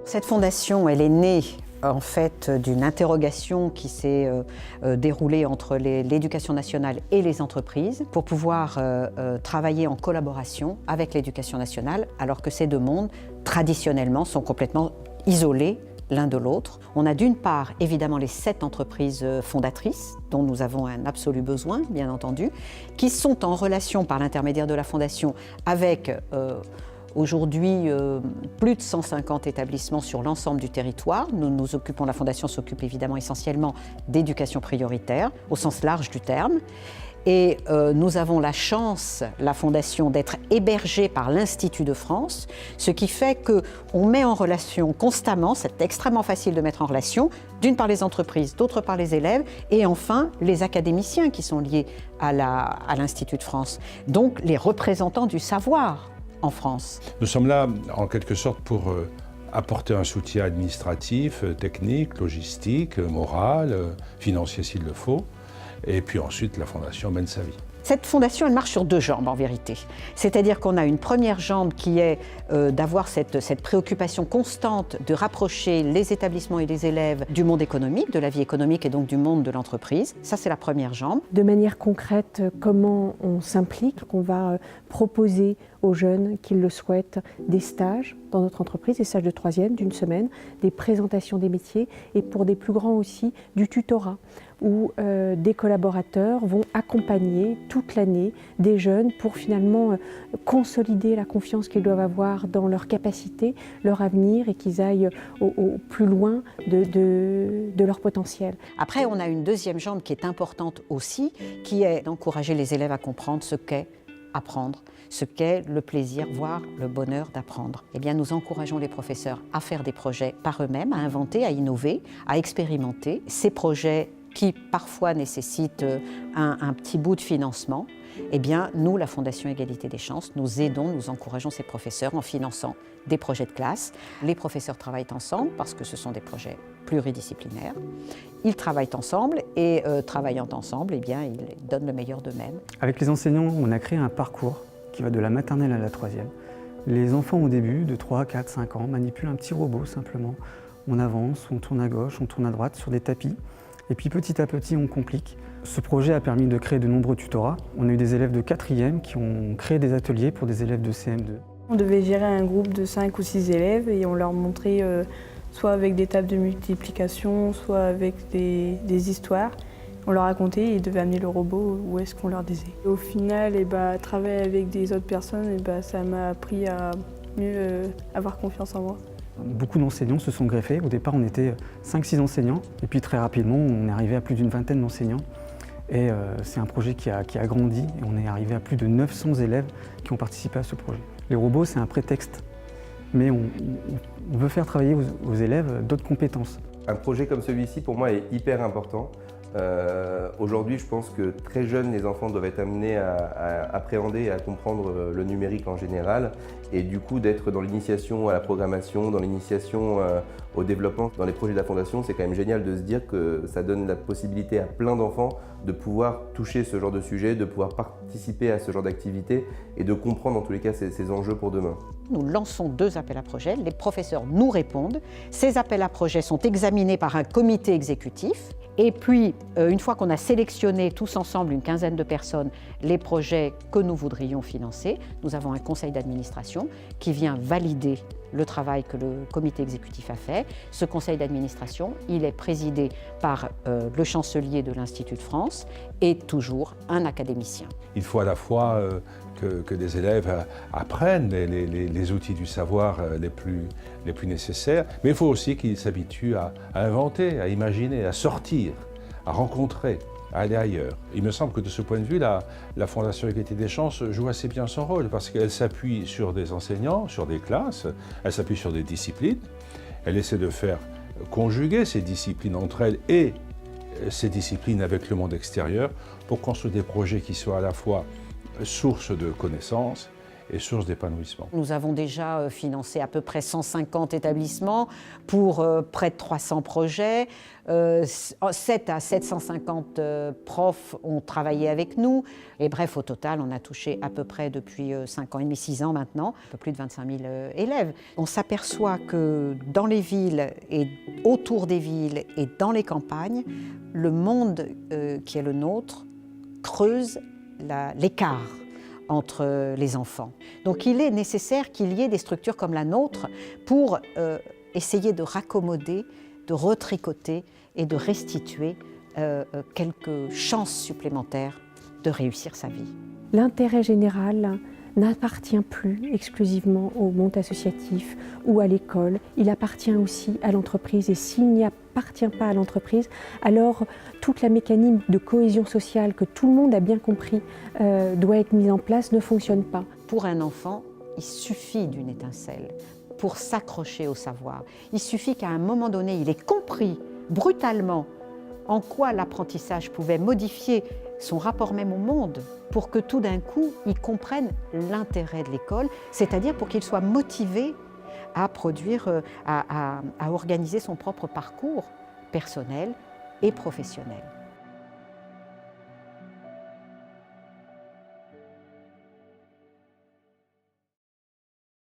Cette fondation, elle est née en fait d'une interrogation qui s'est déroulée entre l'éducation nationale et les entreprises pour pouvoir travailler en collaboration avec l'éducation nationale, alors que ces deux mondes, traditionnellement, sont complètement isolés l'un de l'autre. On a d'une part évidemment les 7 entreprises fondatrices dont nous avons un absolu besoin, bien entendu, qui sont en relation par l'intermédiaire de la Fondation avec aujourd'hui plus de 150 établissements sur l'ensemble du territoire. La Fondation s'occupe évidemment essentiellement d'éducation prioritaire au sens large du terme. Et nous avons la chance, la Fondation, d'être hébergée par l'Institut de France, ce qui fait qu'on met en relation constamment, c'est extrêmement facile de mettre en relation, d'une part les entreprises, d'autre part les élèves, et enfin les académiciens qui sont liés à l'Institut de France, donc les représentants du savoir en France. Nous sommes là en quelque sorte pour apporter un soutien administratif, technique, logistique, moral, financier s'il le faut. Et puis ensuite, la Fondation mène sa vie. Cette fondation, elle marche sur 2 jambes en vérité. C'est-à-dire qu'on a une première jambe qui est d'avoir cette préoccupation constante de rapprocher les établissements et les élèves du monde économique, de la vie économique et donc du monde de l'entreprise. Ça, c'est la première jambe. De manière concrète, comment on s'implique? On va proposer aux jeunes qui le souhaitent des stages dans notre entreprise, des stages de 3e d'une semaine, des présentations des métiers et pour des plus grands aussi du tutorat où des collaborateurs vont accompagner toute l'année des jeunes pour finalement consolider la confiance qu'ils doivent avoir dans leurs capacités, leur avenir et qu'ils aillent au plus loin de leur potentiel. Après, on a une deuxième jambe qui est importante aussi, qui est d'encourager les élèves à comprendre ce qu'est apprendre, ce qu'est le plaisir, voire le bonheur d'apprendre. Eh bien, nous encourageons les professeurs à faire des projets par eux-mêmes, à inventer, à innover, à expérimenter. Ces projets qui parfois nécessitent un petit bout de financement, eh bien, nous, la Fondation Égalité des chances, nous aidons, nous encourageons ces professeurs en finançant des projets de classe. Les professeurs travaillent ensemble parce que ce sont des projets pluridisciplinaires. Ils travaillent ensemble et travaillant ensemble, eh bien, ils donnent le meilleur d'eux-mêmes. Avec les enseignants, on a créé un parcours qui va de la maternelle à la 3e. Les enfants au début, de 3, 4, 5 ans, manipulent un petit robot simplement. On avance, on tourne à gauche, on tourne à droite sur des tapis. Et puis petit à petit, on complique. Ce projet a permis de créer de nombreux tutorats. On a eu des élèves de 4e qui ont créé des ateliers pour des élèves de CM2. On devait gérer un groupe de 5 ou 6 élèves et on leur montrait soit avec des tables de multiplication, soit avec des histoires. On leur racontait et ils devaient amener le robot où est-ce qu'on leur disait. Au final, travailler avec des autres personnes, ça m'a appris à mieux avoir confiance en moi. Beaucoup d'enseignants se sont greffés. Au départ, on était 5-6 enseignants. Et puis très rapidement, on est arrivé à plus d'une vingtaine d'enseignants. Et c'est un projet qui a grandi. Et on est arrivé à plus de 900 élèves qui ont participé à ce projet. Les robots, c'est un prétexte. Mais on veut faire travailler aux élèves d'autres compétences. Un projet comme celui-ci, pour moi, est hyper important. Aujourd'hui, je pense que très jeunes, les enfants doivent être amenés à appréhender et à comprendre le numérique en général. Et du coup, d'être dans l'initiation à la programmation, dans l'initiation au développement, dans les projets de la Fondation, c'est quand même génial de se dire que ça donne la possibilité à plein d'enfants de pouvoir toucher ce genre de sujet, de pouvoir participer à ce genre d'activité et de comprendre en tous les cas ces enjeux pour demain. Nous lançons 2 appels à projets, les professeurs nous répondent. Ces appels à projets sont examinés par un comité exécutif. Et puis, une fois qu'on a sélectionné tous ensemble, une quinzaine de personnes, les projets que nous voudrions financer, nous avons un conseil d'administration qui vient valider le travail que le comité exécutif a fait. Ce conseil d'administration, il est présidé par le chancelier de l'Institut de France et toujours un académicien. Il faut à la fois que des élèves apprennent les outils du savoir les plus nécessaires, mais il faut aussi qu'ils s'habituent à inventer, à imaginer, à sortir, à rencontrer, à aller ailleurs. Il me semble que de ce point de vue, la Fondation Égalité des chances joue assez bien son rôle parce qu'elle s'appuie sur des enseignants, sur des classes, elle s'appuie sur des disciplines, elle essaie de faire conjuguer ces disciplines entre elles et ces disciplines avec le monde extérieur pour construire des projets qui soient à la fois source de connaissances et source d'épanouissement. Nous avons déjà financé à peu près 150 établissements pour près de 300 projets. 7 à 750 profs ont travaillé avec nous. Et bref, au total, on a touché à peu près depuis 5 ans et demi, 6 ans maintenant, un peu plus de 25 000 élèves. On s'aperçoit que dans les villes et autour des villes et dans les campagnes, le monde qui est le nôtre creuse l'écart entre les enfants. Donc il est nécessaire qu'il y ait des structures comme la nôtre pour essayer de raccommoder, de retricoter et de restituer quelques chances supplémentaires de réussir sa vie. L'intérêt général n'appartient plus exclusivement au monde associatif ou à l'école, il appartient aussi à l'entreprise. Et s'il n'y appartient pas à l'entreprise, alors toute la mécanique de cohésion sociale que tout le monde a bien compris doit être mise en place ne fonctionne pas. Pour un enfant, il suffit d'une étincelle pour s'accrocher au savoir. Il suffit qu'à un moment donné, il ait compris brutalement en quoi l'apprentissage pouvait modifier son rapport même au monde, pour que tout d'un coup, il comprenne l'intérêt de l'école, c'est-à-dire pour qu'il soit motivé à produire, à organiser son propre parcours personnel et professionnel.